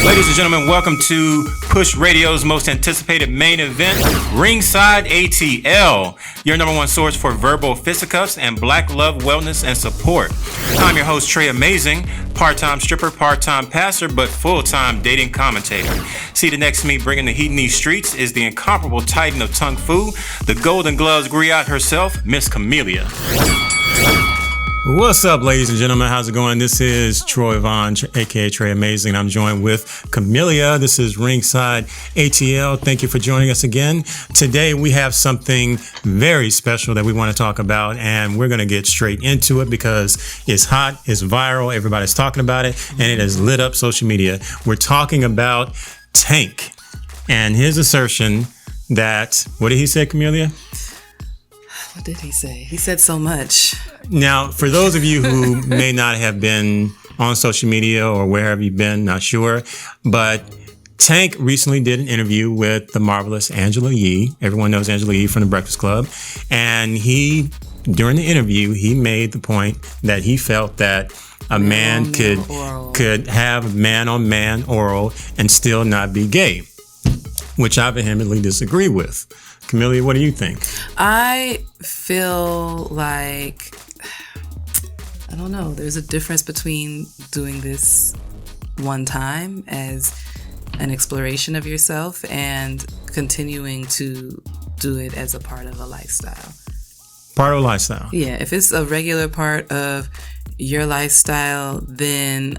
Ladies and gentlemen, welcome to Push Radio's most anticipated main event, Ringside ATL, your number one source for verbal fisticuffs and black love, wellness, and support. I'm your host, Tre Amazing, part-time stripper, part-time pastor, but full-time dating commentator. Seated next to me, bringing the heat in these streets, is the incomparable titan of Tung Fu, the Golden Gloves griot herself, Miss Kimelia. What's up, ladies and gentlemen? How's it going? This is Troy Vaughn, aka Tre Amazing. I'm joined with Kimelia. This is Ringside ATL. Thank you for joining us again. Today we have something very special that we want to talk about, and we're going to get straight into it because it's hot, it's viral, everybody's talking about it, and it has lit up social media. We're talking about Tank and his assertion that, what did he say, Kimelia? What did he say? He said so much. Now, for those of you who may not have been on social media or where have you been, not sure, but Tank recently did an interview with the marvelous Angela Yee. Everyone knows Angela Yee from The Breakfast Club. And during the interview, he made the point that he felt that a man could have man-on-man oral and still not be gay, which I vehemently disagree with. Kimelia, what do you think? I feel like, I don't know, there's a difference between doing this one time as an exploration of yourself and continuing to do it as a part of a lifestyle. Part of a lifestyle? Yeah, if it's a regular part of your lifestyle, then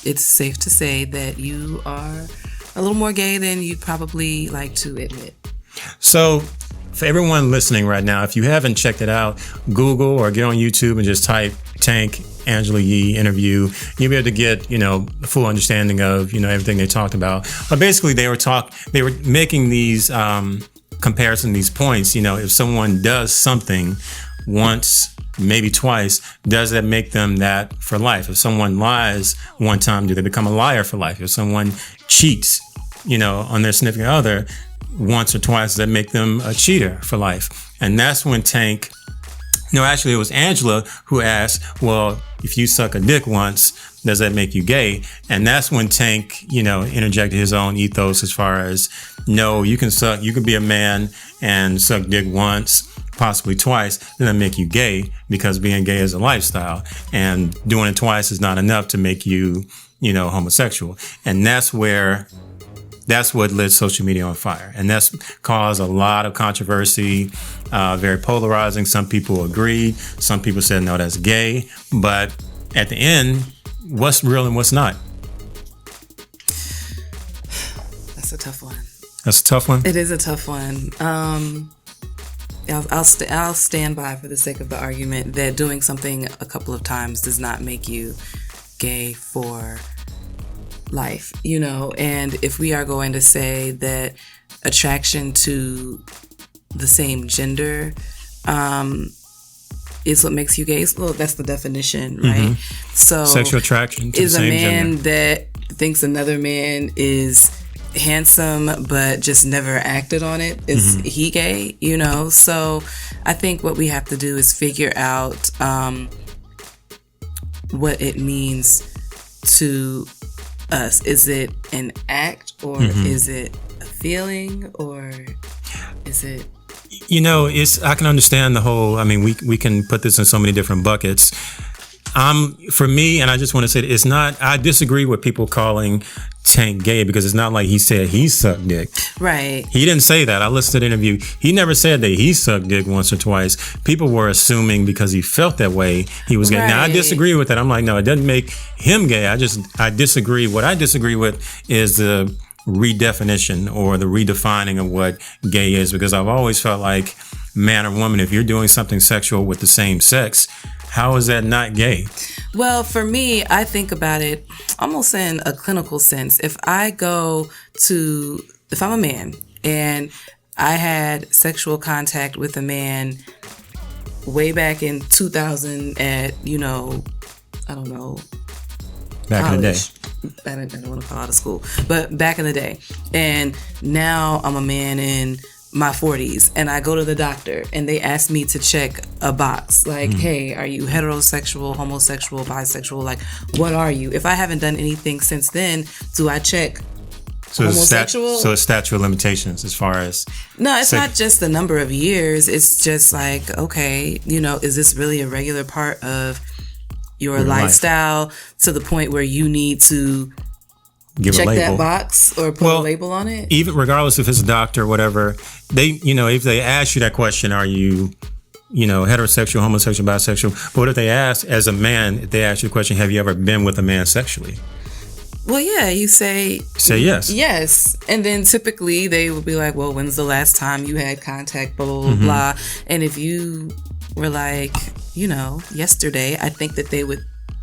it's safe to say that you are a little more gay than you'd probably like to admit. So, for everyone listening right now, if you haven't checked it out, Google or get on YouTube and just type Tank Angela Yee interview. You'll be able to get, a full understanding of, everything they talked about. But basically, they were making these comparisons, these points. If someone does something once, maybe twice, does that make them that for life? If someone lies one time, do they become a liar for life? If someone cheats, on their significant other once or twice, does that make them a cheater for life? And that's when Tank, actually it was Angela who asked, well, if you suck a dick once, does that make you gay? And that's when Tank, interjected his own ethos as far as, no, you can be a man and suck dick once, possibly twice, then that make you gay, because being gay is a lifestyle, and doing it twice is not enough to make you, homosexual. And that's what lit social media on fire. And that's caused a lot of controversy, very polarizing. Some people agreed. Some people said, no, that's gay. But at the end, what's real and what's not? That's a tough one. That's a tough one? It is a tough one. I'll stand by, for the sake of the argument, that doing something a couple of times does not make you gay for life, and if we are going to say that attraction to the same gender is what makes you gay, well, that's the definition, right? Mm-hmm. So sexual attraction to the same gender. Is a man that thinks another man is handsome but just never acted on it, is he gay? So I think what we have to do is figure out what it means to us. Is it an act, or is it a feeling, or is it? I can understand the whole. I mean, we can put this in so many different buckets. For me, and I just want to say that it's not. I disagree with people calling Tank gay, because it's not like he said he sucked dick. Right. He didn't say that. I listened to the interview. He never said that he sucked dick once or twice. People were assuming because he felt that way, he was gay. Right. Now, I disagree with that. I'm like, no, it doesn't make him gay. I disagree. What I disagree with is the redefinition or the redefining of what gay is, because I've always felt like, man or woman, if you're doing something sexual with the same sex, how is that not gay? Well, for me, I think about it almost in a clinical sense. If I'm a man and I had sexual contact with a man way back in 2000 at, I don't know, back college. In the day. I don't want to call out of school, but back in the day. And now I'm a man and my 40s and I go to the doctor and they ask me to check a box like, hey, are you heterosexual, homosexual, bisexual? Like, what are you? If I haven't done anything since then, do I check homosexual? So it's statute of limitations as far as... No, it's not just the number of years. It's just like, okay, is this really a regular part of your lifestyle to the point where you need to check that box or put a label on it? Even regardless if it's a doctor or whatever, they, if they ask you that question, are you, heterosexual, homosexual, bisexual? But what if they ask, as a man, if they ask you the question, have you ever been with a man sexually? Well, yeah, you say yes. Yes. And then typically they would be like, well, when's the last time you had contact, blah, blah, blah. And if you were like, yesterday, I think that they would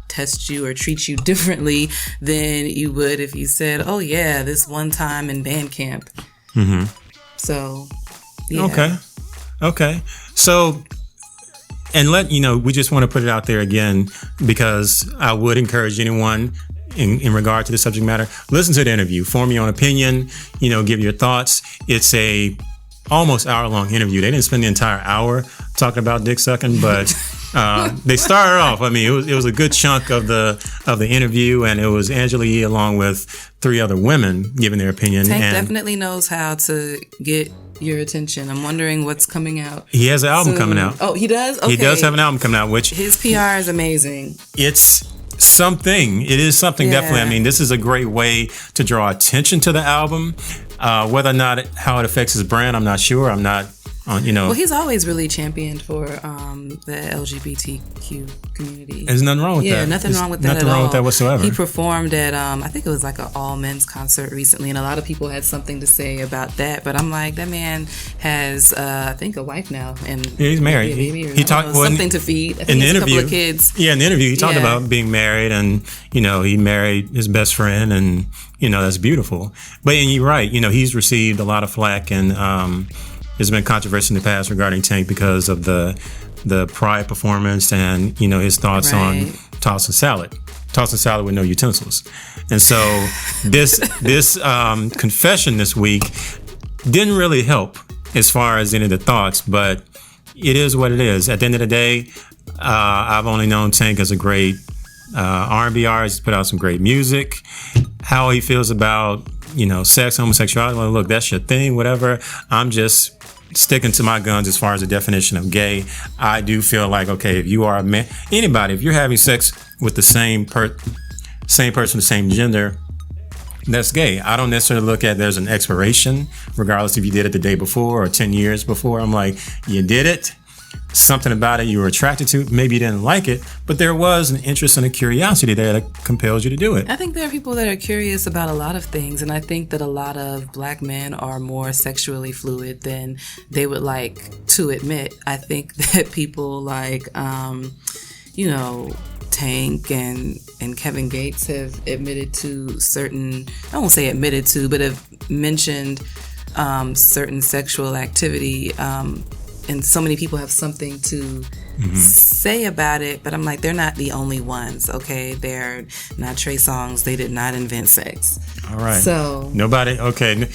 test you or treat you differently than you would if you said, oh yeah, this one time in band camp. So yeah. Okay. So, and we just want to put it out there again, because I would encourage anyone in regard to the subject matter, listen to the interview, form your own opinion, give your thoughts. It's a almost hour-long interview. They didn't spend the entire hour talking about dick sucking, but they started off. I mean, it was a good chunk of the interview, and it was Angela Yee along with 3 other women giving their opinion. Tank definitely knows how to get your attention. I'm wondering what's coming out. He has an album coming out. Oh, he does? Okay. He does have an album coming out, which... His PR is amazing. It's something. It is something, definitely. I mean, this is a great way to draw attention to the album. Whether or not how it affects his brand, I'm not sure. I'm not Well, he's always really championed for the LGBTQ community. There's nothing wrong with that. Yeah, nothing wrong with that at all. Nothing wrong with that whatsoever. He performed at, I think it was like an all-men's concert recently, and a lot of people had something to say about that. But I'm like, that man has, I think, a wife now. And he's married. He talked something to feed. I think in the interview, a couple of kids. Yeah, in the interview, he talked about being married, and, he married his best friend, and, that's beautiful. But and you're right, he's received a lot of flack, and there's been controversy in the past regarding Tank because of the Pride performance and, his thoughts on tossing salad with no utensils. And so this confession this week didn't really help as far as any of the thoughts, but it is what it is. At the end of the day, I've only known Tank as a great R&B artist. He's put out some great music. How he feels about, sex, homosexuality, well, look, that's your thing, whatever. I'm just sticking to my guns as far as the definition of gay. I do feel like, okay, if you are a man, anybody, if you're having sex with the same person, the same gender, that's gay. I don't necessarily look at there's an expiration, regardless if you did it the day before or 10 years before. I'm like, you did it. Something about it you were attracted to. Maybe you didn't like it, but there was an interest and a curiosity there that compels you to do it. I think there are people that are curious about a lot of things, and I think that a lot of black men are more sexually fluid than they would like to admit. I think that people like, Tank and Kevin Gates have admitted to certain, I won't say admitted to, but have mentioned certain sexual activity. And so many people have something to say about it, but I'm like, they're not the only ones, okay? They're not Trey Songz. They did not invent sex. All right. So nobody, okay.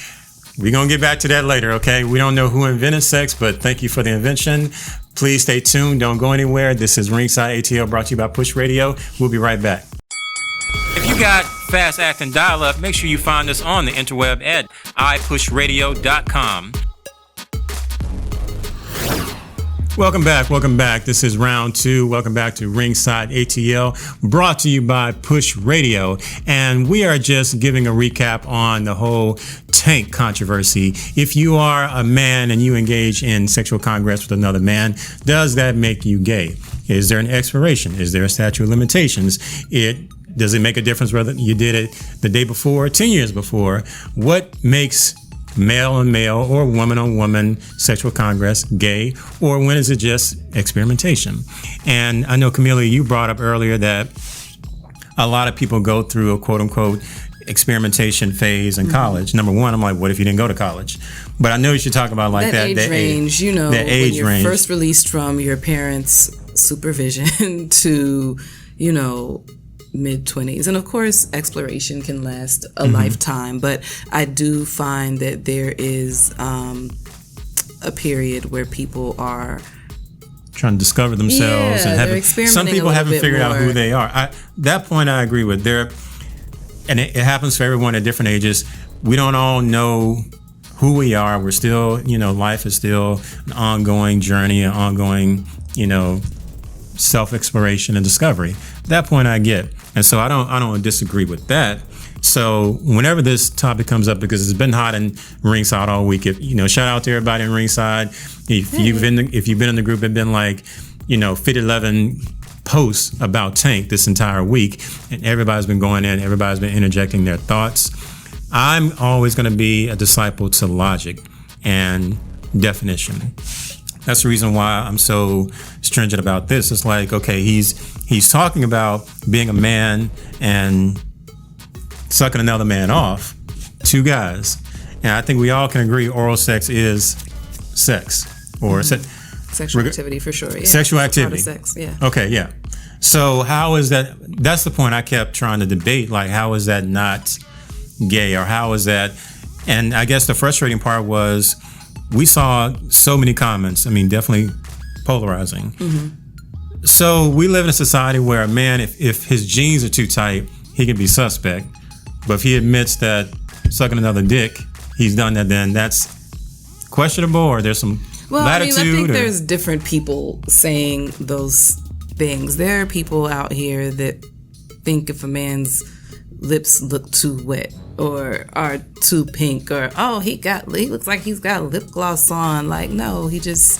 We're going to get back to that later, okay? We don't know who invented sex, but thank you for the invention. Please stay tuned. Don't go anywhere. This is Ringside ATL, brought to you by Push Radio. We'll be right back. If you got fast acting dial-up, make sure you find us on the interweb at ipushradio.com. Welcome back. This is round 2. Welcome back to Ringside ATL, brought to you by Push Radio. And we are just giving a recap on the whole Tank controversy. If you are a man and you engage in sexual congress with another man, does that make you gay? Is there an expiration? Is there a statute of limitations? Does it make a difference whether you did it the day before or 10 years before? What makes male on male or woman on woman sexual congress gay, or when is it just experimentation? And I know, Kimelia, you brought up earlier that a lot of people go through a quote unquote experimentation phase in college. Number one, I'm like, what if you didn't go to college? But I know you should talk about like that age range, that age when you're range. First released from your parents' supervision to, mid-20s. And of course, exploration can last a lifetime, but I do find that there is a period where people are trying to discover themselves, and they're experimenting some people a little haven't bit figured out more. who they are. That point I agree with. And it happens for everyone at different ages. We don't all know who we are. We're still, life is still an ongoing journey, an ongoing, self-exploration and discovery. That point I get. And so I don't disagree with that. So whenever this topic comes up, because it's been hot in Ringside all week, shout out to everybody in Ringside. If you've been in the group, it's been like, 11 posts about Tank this entire week, and everybody's been going in, everybody's been interjecting their thoughts. I'm always going to be a disciple to logic and definition. That's the reason why I'm so stringent about this. It's like, okay, he's talking about being a man and sucking another man off, two guys. And I think we all can agree oral sex is sex or sexual activity for sure. Yeah. Sexual activity. Part of sex, yeah. Okay, yeah. So how is that? That's the point I kept trying to debate. Like, how is that not gay, or how is that? And I guess the frustrating part was we saw so many comments. I mean, definitely polarizing. Mm-hmm. So we live in a society where a man, if his jeans are too tight, he can be suspect. But if he admits that sucking another dick, he's done that, then that's questionable, or there's some latitude. I think there's different people saying those things. There are people out here that think if a man's lips look too wet or are too pink, or he looks like he's got lip gloss on. Like, no, he just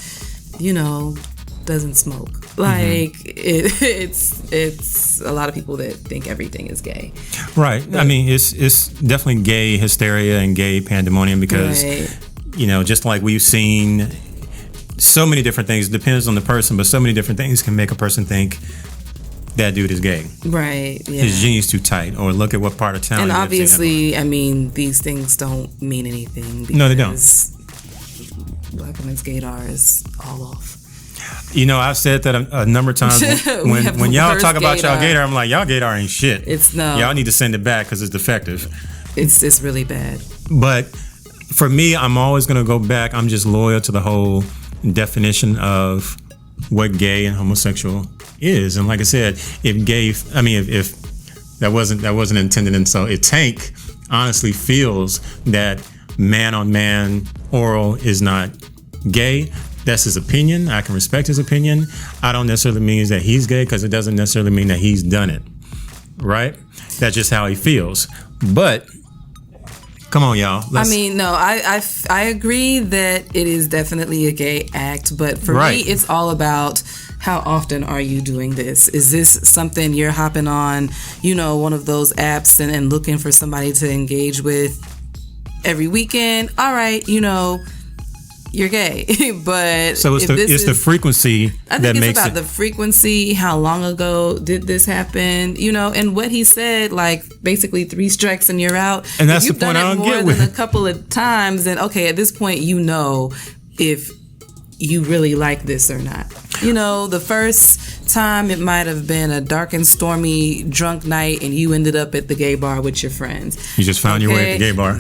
doesn't smoke. Like, it's a lot of people that think everything is gay. Right. But, I mean, it's definitely gay hysteria and gay pandemonium because, just like we've seen so many different things, depends on the person, but so many different things can make a person think that dude is gay. Right, yeah. His jeans too tight, or look at what part of town and he lives obviously, in. I mean, these things don't mean anything. No, they don't. Black women's gaydar is all off. I've said that a number of times when y'all talk about y'all gaydar, I'm like, y'all gaydar ain't shit. Y'all need to send it back because it's defective. It's really bad. But for me, I'm always going to go back. I'm just loyal to the whole definition of what gay and homosexual is. And like I said, if that wasn't intended, and so if Tank honestly feels that man on man oral is not gay, that's his opinion. I can respect his opinion. I don't necessarily mean that he's gay, because it doesn't necessarily mean that he's done it. Right? That's just how he feels. But come on, y'all. I agree that it is definitely a gay act, but for me, it's all about how often are you doing this? Is this something you're hopping on, one of those apps and looking for somebody to engage with every weekend? All right, you're gay. But so it's the frequency that makes it. I think it's about the frequency. How long ago did this happen? And what he said, like basically 3 strikes and you're out. And that's the point I don't get with. If you've done it more than a couple of times, then okay, at this point, if you really like this or not. The first time it might have been a dark and stormy drunk night and you ended up at the gay bar with your friends. You just found your way at the gay bar.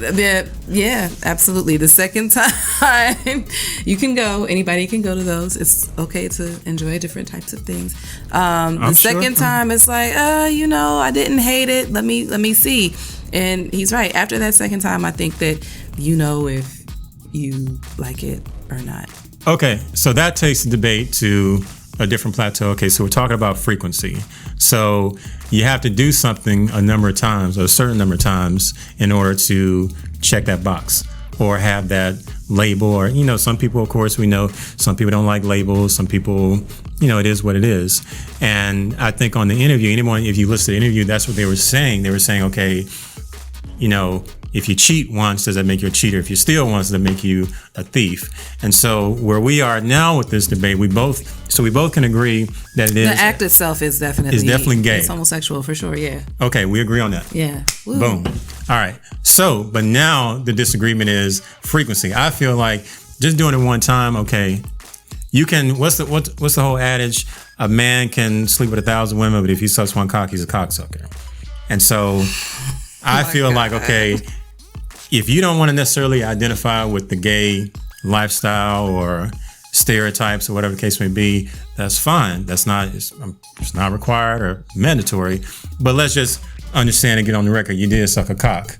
Yeah, absolutely. The second time you can go, anybody can go to those. It's okay to enjoy different types of things. The second time it's like, I didn't hate it. Let me see. And he's right. After that second time, I think that if you like it or not. Okay, so that takes the debate to a different plateau. Okay, so we're talking about frequency. So you have to do something a number of times, or a certain number of times, in order to check that box or have that label. Or, some people, of course, we know some people don't like labels. Some people, it is what it is. And I think on the interview, if you listen to the interview, that's what they were saying. They were saying, okay, if you cheat once, does that make you a cheater? If you steal once, does that make you a thief? And so where we are now with this debate, we both can agree that it is. The act itself is definitely gay. It's homosexual for sure, yeah. Okay, we agree on that. Yeah. Woo. Boom. All right. So, but now the disagreement is frequency. I feel like just doing it one time, okay, you can, what's the whole adage? A man can sleep with 1,000 women, but if he sucks one cock, he's a cocksucker. And so I feel like, okay, if you don't want to necessarily identify with the gay lifestyle or stereotypes or whatever the case may be, that's fine. It's not required or mandatory. But let's just understand and get on the record. You did suck a cock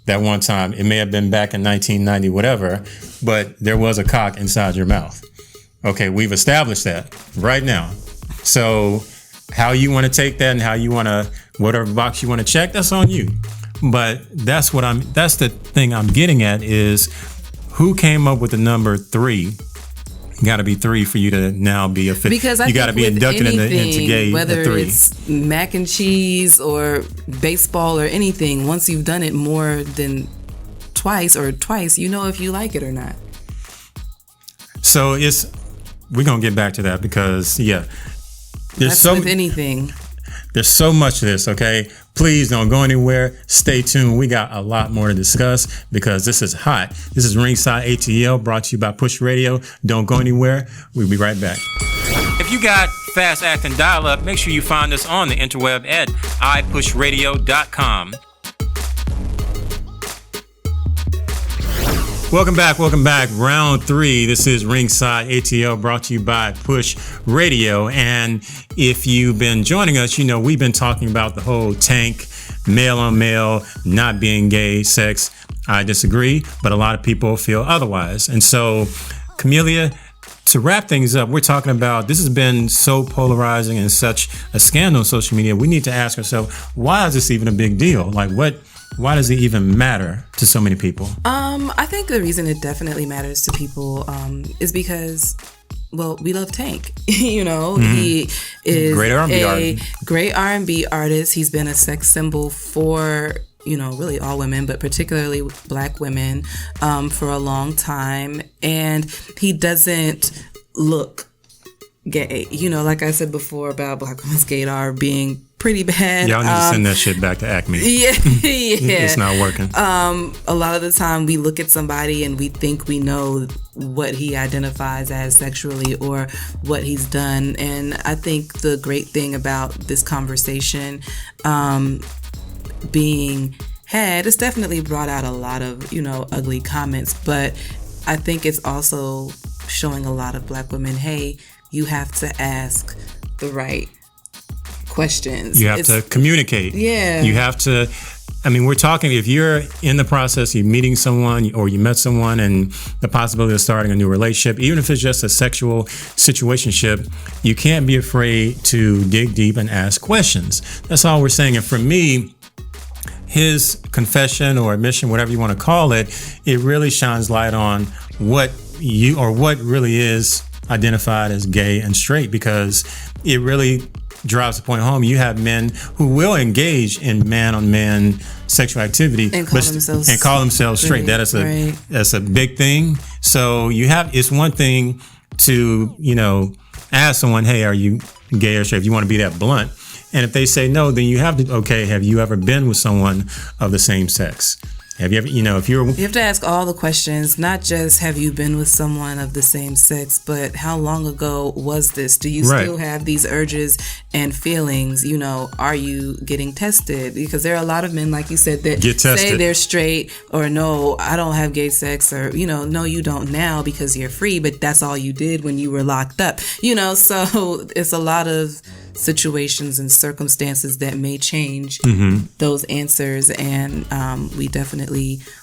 that one time. It may have been back in 1990, whatever, but there was a cock inside your mouth. Okay, we've established that right now. So how you want to take that and how you want to, whatever box you want to check, that's on you. But that's the thing I'm getting at is who came up with the number 3? Got to be 3 for you to now be a fit. Because you got to be inducted into gay whether 3. it's mac and cheese or baseball or anything, once you've done it more than twice, you know if you like it or not. So we're gonna get back to that because That's with anything. There's so much to this, okay? Please don't go anywhere. Stay tuned. We got a lot more to discuss because this is hot. This is Ringside ATL brought to you by Push Radio. Don't go anywhere. We'll be right back. If you got fast acting dial-up, make sure you find us on the interweb at ipushradio.com. Welcome back. Round 3. This is Ringside ATL brought to you by Push Radio. And if you've been joining us, you know we've been talking about the whole tank, male on male, not being gay, sex. I disagree, but a lot of people feel otherwise. And so, Kimelia, to wrap things up, we're talking about this has been so polarizing and such a scandal on social media. We need to ask ourselves, why is this even a big deal? Like, why does it even matter to so many people? I think the reason it definitely matters to people is because, well, we love Tank. You know, he is great R&B artist. He's been a sex symbol for, you know, really all women, but particularly Black women for a long time. And he doesn't look gay. You know, like I said before about Black women's gaydar being pretty bad. Y'all need to send that shit back to Acme. Yeah. It's not working. A lot of the time we look at somebody and we think we know what he identifies as sexually or what he's done. And I think the great thing about this conversation being had, it's definitely brought out a lot of, you know, ugly comments, but I think it's also showing a lot of Black women, hey, you have to ask the right questions. You have to communicate. Yeah. You have to, I mean, we're talking, if you're in the process, you're meeting someone or you met someone and the possibility of starting a new relationship, even if it's just a sexual situationship, you can't be afraid to dig deep and ask questions. That's all we're saying. And for me, his confession or admission, whatever you want to call it, it really shines light on what really is identified as gay and straight, because it really drives the point home. You have men who will engage in man-on-man sexual activity and call themselves straight. That's a big thing. So it's one thing to, you know, ask someone, hey, are you gay or straight? If you want to be that blunt. And if they say no, then you have to, okay, have you ever been with someone of the same sex? Have you ever, you have to ask all the questions, not just have you been with someone of the same sex, but how long ago was this? Do you still have these urges and feelings? You know, are you getting tested? Because there are a lot of men, like you said, that say they're straight or no, I don't have gay sex, or, you know, no, you don't now because you're free, but that's all you did when you were locked up. You know, so it's a lot of situations and circumstances that may change those answers, and we definitely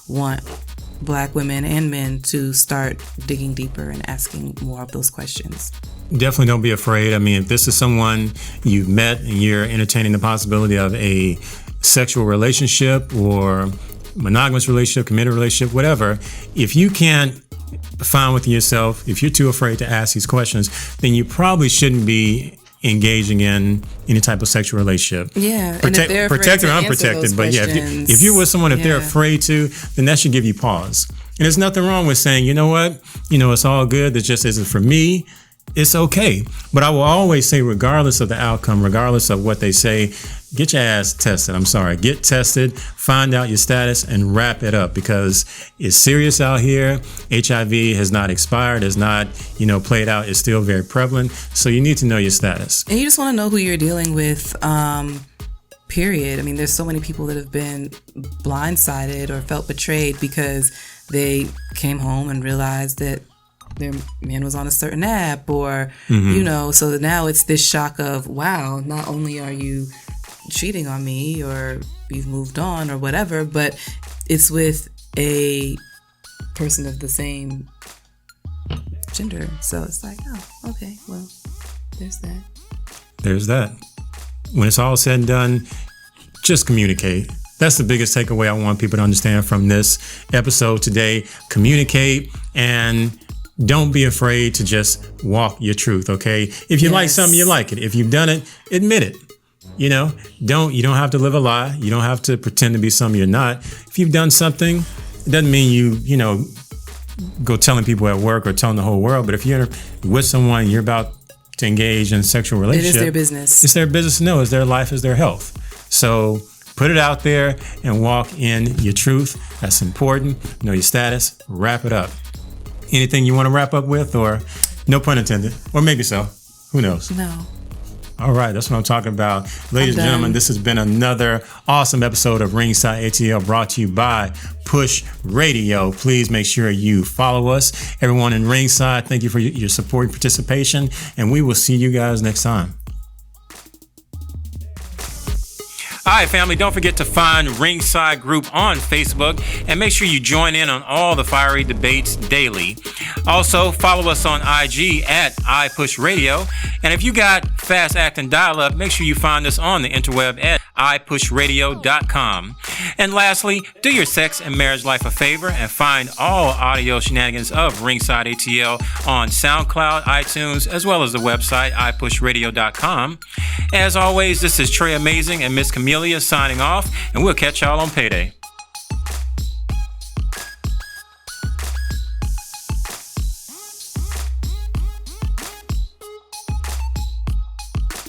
want Black women and men to start digging deeper and asking more of those questions. Definitely don't be afraid. I mean, if this is someone you've met and you're entertaining the possibility of a sexual relationship or monogamous relationship, committed relationship, whatever, if you can't find within yourself, if you're too afraid to ask these questions, then you probably shouldn't be engaging in any type of sexual relationship. Yeah. Protected or unprotected. But yeah, if you're with someone, if they're afraid to, then that should give you pause. And there's nothing wrong with saying, you know what, it's all good. That just isn't for me. It's okay. But I will always say, regardless of the outcome, regardless of what they say, get your ass tested. Get tested, find out your status, and wrap it up, because it's serious out here. HIV has not expired, has not, played out. It's still very prevalent. So you need to know your status. And you just want to know who you're dealing with, period. I mean, there's so many people that have been blindsided or felt betrayed because they came home and realized that their man was on a certain app, or so now it's this shock of, wow, not only are you cheating on me or you've moved on or whatever, but it's with a person of the same gender. So it's like, oh, okay, well, there's that. When it's all said and done, just communicate. That's the biggest takeaway I want people to understand from this episode today. Communicate, and don't be afraid to just walk your truth, okay? If you like something, you like it. If you've done it, admit it. You don't have to live a lie. You don't have to pretend to be something you're not. If you've done something, it doesn't mean you go telling people at work or telling the whole world. But if you're with someone, you're about to engage in a sexual relationship. It is their business. It's their business to know. It's their life, it's their health. So put it out there and walk in your truth. That's important. Know your status. Wrap it up. Anything you want to wrap up with, or no pun intended, or maybe so. Who knows? No. All right, that's what I'm talking about. Ladies and gentlemen, this has been another awesome episode of Ringside ATL, brought to you by Push Radio. Please make sure you follow us. Everyone in Ringside, thank you for your support and participation, and we will see you guys next time. All right, family, don't forget to find Ringside Group on Facebook and make sure you join in on all the fiery debates daily. Also, follow us on IG at iPushRadio. And if you got fast-acting dial-up, make sure you find us on the interweb at iPushRadio.com. And lastly, do your sex and marriage life a favor and find all audio shenanigans of Ringside ATL on SoundCloud, iTunes, as well as the website iPushRadio.com. As always, this is Tre Amazing and Miss Kimelia signing off, and we'll catch y'all on payday.